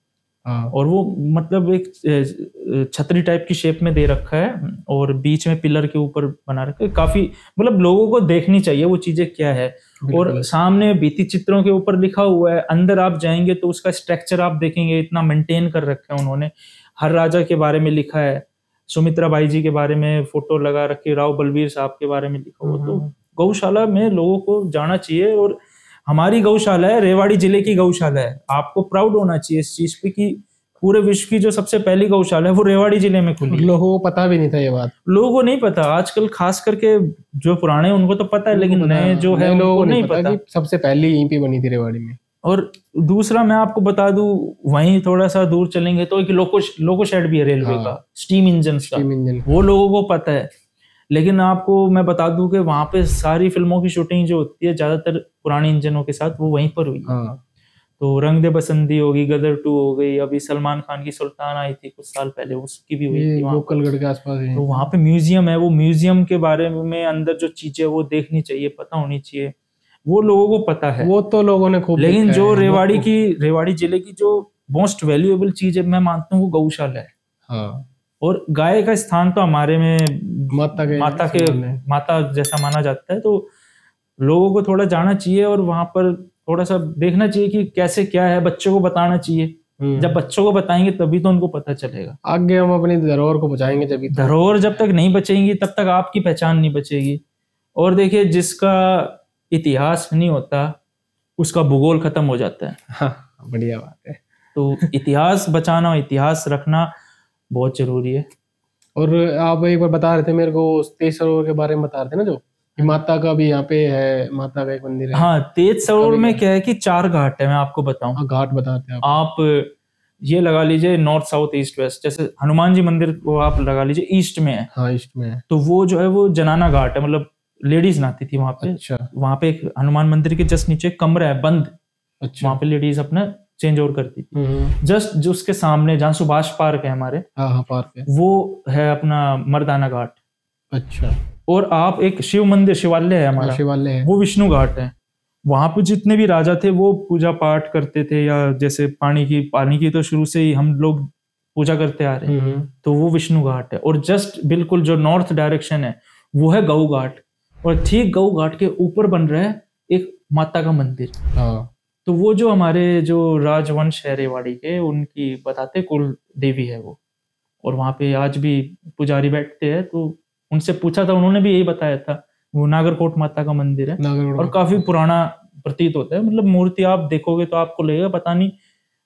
और वो मतलब एक छतरी टाइप की शेप में दे रखा है, और बीच में पिलर के ऊपर बना रखा है। काफी मतलब लोगों को देखनी चाहिए वो चीजें क्या है। और सामने भित्ति चित्रों के ऊपर लिखा हुआ है, अंदर आप जाएंगे तो उसका स्ट्रक्चर आप देखेंगे, इतना मेंटेन कर रखा है उन्होंने। हर राजा के बारे में लिखा है, सुमित्रा बाई जी के बारे में फोटो लगा रखी, राव बलवीर साहब के बारे में लिखा हुआ। तो गौशाला में लोगों को जाना चाहिए। और हमारी गौशाला है, रेवाड़ी जिले की गौशाला है, आपको प्राउड होना चाहिए इस चीज पे कि पूरे विश्व की जो सबसे पहली गौशाला है वो रेवाड़ी जिले में खुली। लोगों को पता भी नहीं था ये बात, लोगों को नहीं पता। आजकल खास करके जो पुराने उनको तो पता है, लेकिन नए जो है उनको नहीं पता कि सबसे पहली यहीं पे बनी थी रेवाड़ी में। और दूसरा मैं आपको बता दूं, वहीं थोड़ा सा दूर चलेंगे तो एक लोको शेड भी है रेलवे का, स्टीम इंजन का, वो लोगों को पता है। लेकिन आपको मैं बता दूं कि वहां पे सारी फिल्मों की शूटिंग जो होती है ज्यादातर पुराने इंजनों के साथ वो वहीं पर हुई। तो रंग दे बसंती होगी, गदर 2 हो गई, अभी सलमान खान की सुल्तान आई थी कुछ साल पहले, उसकी भी हुई थी वहाँ। गोकलगढ़ के आसपास है। तो वहाँ पे म्यूजियम है, वो म्यूजियम के बारे में अंदर जो चीजें वो देखनी चाहिए, पता होनी चाहिए, वो लोगों को पता है, वो तो लोगों ने खूब। लेकिन जो रेवाड़ी जिले की जो मोस्ट वैल्यूएबल चीज है मैं मानता हूँ वो गौशाला है। हाँ। और गाय का स्थान तो हमारे में माता जैसा माना जाता है, तो लोगों को थोड़ा जाना चाहिए और वहां पर थोड़ा सा देखना चाहिए कि कैसे क्या है, बच्चों को बताना चाहिए। जब बच्चों को बताएंगे तभी तो उनको पता चलेगा, आगे हम अपनी धरोहर को बचाएंगे जब धरोहर जब तक नहीं बचेंगी तब तक आपकी पहचान नहीं बचेगी। और देखिए, जिसका इतिहास नहीं होता उसका भूगोल खत्म हो जाता है। हाँ, बढ़िया बात है। तो इतिहास बचाना, इतिहास रखना बहुत जरूरी है। और आप एक बार बता रहे थे मेरे को तेज सरोवर के बारे में, बता रहे थे ना, जो माता का भी यहाँ पे है, माता का एक मंदिर है। हाँ, तेज सरोवर में क्या है कि 4 घाट है, मैं आपको बताऊं। हाँ, घाट बताते हैं आप ये लगा लीजिए नॉर्थ साउथ ईस्ट वेस्ट, जैसे हनुमान जी मंदिर को आप लगा लीजिए ईस्ट में है। हाँ, ईस्ट में है। तो वो जो है वो जनाना घाट है, मतलब लेडीज नहाती थी वहां पे। अच्छा। वहां पे एक हनुमान मंदिर के जस्ट नीचे कमरा है बंद। अच्छा। वहां पे लेडीज अपना चेंज ओवर करती थी। जस्ट जो उसके सामने जहाँ सुभाष पार्क है हमारे, हाँ पार्क है, वो है अपना मर्दाना घाट। अच्छा। और आप एक शिव मंदिर, शिवालय है हमारा, शिवालय है, वो विष्णु घाट है। वहां पे जितने भी राजा थे वो पूजा पाठ करते थे, या जैसे पानी की तो शुरू से ही हम लोग पूजा करते आ रहे हैं, तो वो विष्णु घाट है। और जस्ट बिल्कुल जो नॉर्थ डायरेक्शन है वो है गऊ घाट, और ठीक गऊ घाट के ऊपर बन रहा है एक माता का मंदिर। हाँ। तो वो जो हमारे जो राजवंश है रेवाड़ी के, उनकी बताते कुल देवी है वो। और वहां पे आज भी पुजारी बैठते हैं, तो उनसे पूछा था, उन्होंने भी यही बताया था, वो नागरकोट माता का मंदिर है। और काफी पुराना प्रतीत होता है, मतलब मूर्ति आप देखोगे तो आपको लगेगा पता नहीं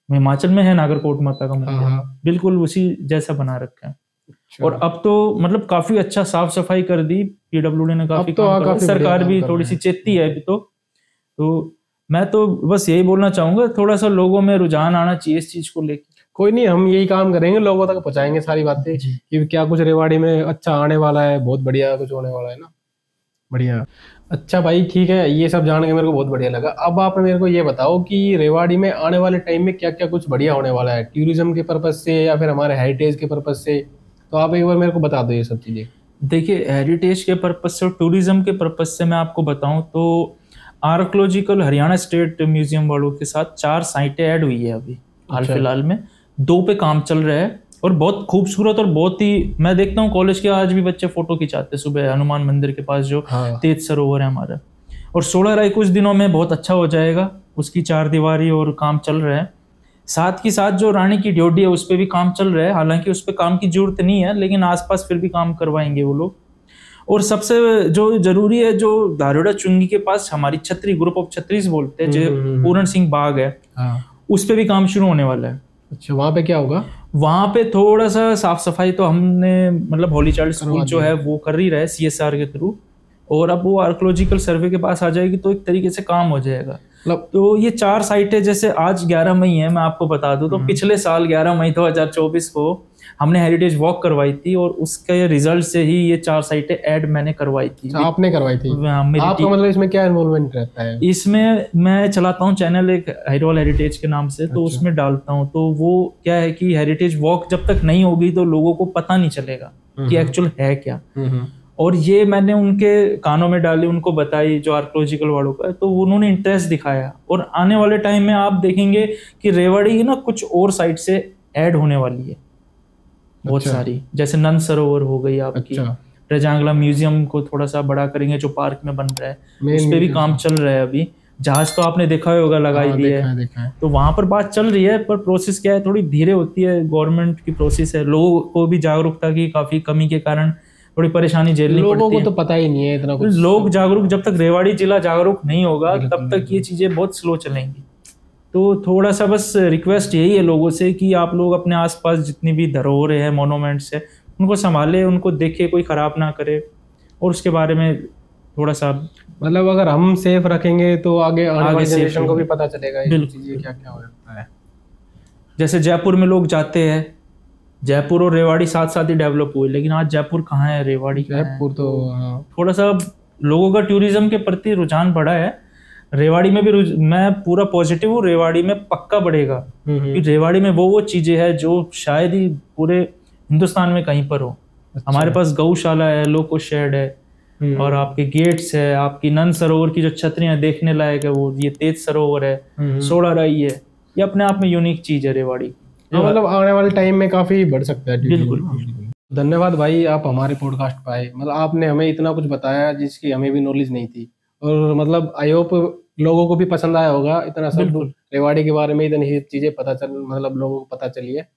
हिमाचल में है नागरकोट माता का मंदिर। हाँ। बिल्कुल उसी जैसा बना रखा है। अच्छा। और अब तो मतलब काफी अच्छा साफ सफाई कर दी, पीडब्ल्यूडी ने काफी काम करा, सरकार भी थोड़ी सी चेती है अभी तो मैं तो बस यही बोलना चाहूंगा, थोड़ा सा लोगों में रुझान आना चाहिए इस चीज को लेकर। कोई नहीं, हम यही काम करेंगे, लोगों तक पहुंचाएंगे सारी बातें कि क्या कुछ रेवाड़ी में अच्छा आने वाला है, बहुत बढ़िया कुछ होने वाला है ना। बढ़िया। अच्छा भाई, ठीक है, ये सब जान के मेरे को बहुत बढ़िया लगा। अब आप मेरे को ये बताओ कि रेवाड़ी में आने वाले टाइम में क्या क्या कुछ बढ़िया होने वाला है, टूरिज्म के पर्पज से या फिर हमारे हेरिटेज के पर्पज से, तो आप एक बार मेरे को बता दो ये सब चीजें। देखिए, हेरिटेज के पर्पज से और टूरिज्म के पर्पज से मैं आपको बताऊं तो आर्कोलॉजिकल हरियाणा स्टेट म्यूजियम वालों के साथ 4 साइटें ऐड हुई है अभी हाल फिलहाल में। 2 पे काम चल रहा है और बहुत खूबसूरत, और बहुत ही मैं देखता हूँ कॉलेज के आज भी बच्चे फोटो खिंचाते सुबह हनुमान मंदिर के पास जो तेज सरोवर है हमारा। और 16 राय कुछ दिनों में बहुत अच्छा हो जाएगा, उसकी 4 दीवारी और काम चल रहा है। साथ ही साथ जो रानी की ड्योढ़ी है उस पर भी काम चल रहा है, हालांकि उस पर काम की जरूरत नहीं है, लेकिन आसपास फिर भी काम करवाएंगे वो लोग। और सबसे जो जरूरी है, जो धारोड़ा चुंगी के पास हमारी छतरी, ग्रुप ऑफ छत्रीस बोलते हैं, जो पूर्ण सिंह बाग है, उस पे भी काम शुरू होने वाला है। अच्छा, वहां पे क्या होगा? वहां पे थोड़ा सा साफ सफाई तो हमने मतलब होली चाइल्ड स्कूल जो है वो कर ही रहा है CSR के थ्रू, और अब वो आर्कोलॉजिकल सर्वे के पास आ जाएगी तो एक तरीके से काम हो जाएगा। तो ये 4 साइटें, जैसे आज 11 मई है, मैं आपको बता दूं तो पिछले साल 11 मई 2024 को हमने हेरिटेज वॉक करवाई थी, और उसके रिजल्ट से ही ये 4 साइटें ऐड मैंने करवाई थी। आपने करवाई थी? आपका मतलब इसमें क्या इन्वॉल्वमेंट रहता है? इसमें मैं चलाता हूँ चैनल एक हाईरोल हेरिटेज के नाम से, तो उसमें डालता हूँ। तो वो क्या है कि हेरिटेज वॉक जब तक नहीं होगी तो लोगों को पता नहीं चलेगा कि एक्चुअल है क्या। और ये मैंने उनके कानों में डाली, उनको बताई जो आर्कोलॉजिकल वालों का, तो उन्होंने इंटरेस्ट दिखाया। और आने वाले टाइम में आप देखेंगे कि रेवाड़ी की ना कुछ और साइड से ऐड होने वाली है बहुत सारी, जैसे नंद सरोवर हो गई आपकी। रजांगला म्यूजियम को थोड़ा सा बड़ा करेंगे जो पार्क में बन रहा है, उस पे भी काम चल रहा है अभी। जहाज तो आपने देखा होगा, लगाई दी है, तो वहां पर बात चल रही है, पर प्रोसेस क्या है, थोड़ी धीरे होती है, गवर्नमेंट की प्रोसेस है। लोगों को भी जागरूकता की काफी कमी के कारण थोड़ी परेशानी झेलनी पड़ती है। लोगों को तो पता ही नहीं है इतना कुछ। लोग जागरूक, जब तक रेवाड़ी जिला जागरूक नहीं होगा तब तक ये चीजें बहुत स्लो चलेंगी। तो थोड़ा सा बस रिक्वेस्ट यही है लोगों से कि आप लोग अपने आसपास जितनी भी धरोहरें हैं, मोनूमेंट्स है, उनको संभाले, उनको देखे, कोई खराब ना करे, और उसके बारे में थोड़ा सा मतलब अगर हम सेफ रखेंगे तो आगे आने वाली जनरेशन को भी पता चलेगा ये चीजें क्या क्या हो जाता है। जैसे जयपुर में लोग जाते हैं, जयपुर और रेवाड़ी साथ साथ ही डेवलप हुए, लेकिन आज जयपुर कहाँ है, रेवाड़ी कहाँ है? जयपुर तो थोड़ा सा लोगों का टूरिज्म के प्रति रुझान बढ़ा है, रेवाड़ी में भी मैं पूरा पॉजिटिव हूँ, रेवाड़ी में पक्का बढ़ेगा। क्योंकि रेवाड़ी में वो चीजें है जो शायद ही पूरे हिंदुस्तान में कहीं पर हो। अच्छा। हमारे पास गौशाला है, लोको शेड है, और आपके गेट्स है, आपकी नंद सरोवर की जो छतरियां देखने लायक है वो, ये तेज सरोवर है, सोड़ा राई है, ये अपने आप में यूनिक चीज है रेवाड़ी। मतलब आने वाले टाइम में काफी बढ़ सकता है। बिल्कुल। धन्यवाद भाई, आप हमारे पॉडकास्ट पे आए। मतलब आपने हमें इतना कुछ बताया जिसकी हमें भी नॉलेज नहीं थी, और मतलब आई होप लोगों को भी पसंद आया होगा। इतना सब रेवाड़ी के बारे में इतनी चीजें पता चल, मतलब लोगों को पता चली है।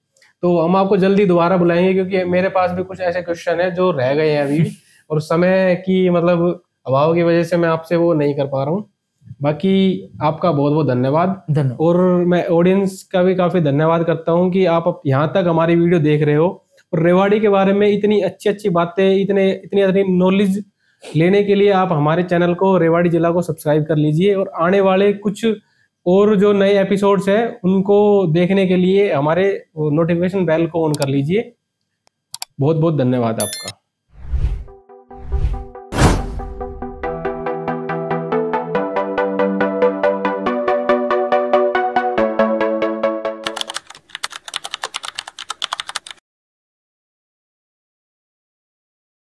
तो हम आपको जल्दी दोबारा बुलाएंगे, क्योंकि मेरे पास भी कुछ ऐसे क्वेश्चन है जो रह गए हैं अभी भी, और समय की मतलब अभाव की वजह से मैं आपसे वो नहीं कर पा रहा हूँ। बाकी आपका बहुत बहुत धन्यवाद। और मैं ऑडियंस का भी काफी धन्यवाद करता हूँ कि आप यहाँ तक हमारी वीडियो देख रहे हो, और रेवाड़ी के बारे में इतनी अच्छी बातें, इतनी नॉलेज लेने के लिए आप हमारे चैनल को, रेवाड़ी जिला को सब्सक्राइब कर लीजिए। और आने वाले कुछ और जो नए एपिसोड्स हैं उनको देखने के लिए हमारे नोटिफिकेशन बेल को ऑन कर लीजिए। बहुत बहुत धन्यवाद आपका।